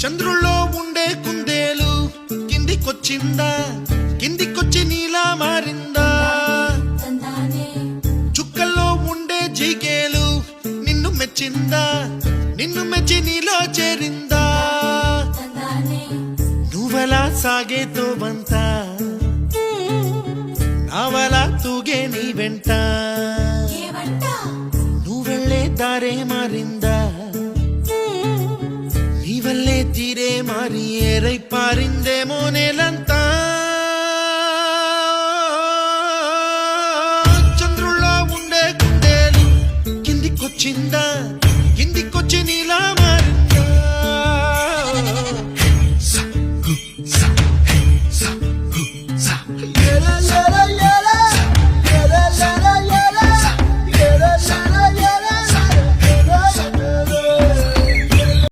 చంద్రుల్లో ఉండే కుందేలు కిందికొచ్చిందా, కిందికొచ్చి నీలా మారిందా? చుక్కల్లో ఉండే జిగేలు నిన్ను మెచ్చిందా, నిన్ను మెచ్చి నీలో చేరిందా? నువ్వలా సాగే తోవంత, నావలా తూగే నీ వెంట, నువ్వెళ్ళే దారే మారిందా, నీ వల్లే తీరే మారి ఏరై పారిందేమో నేలంతా.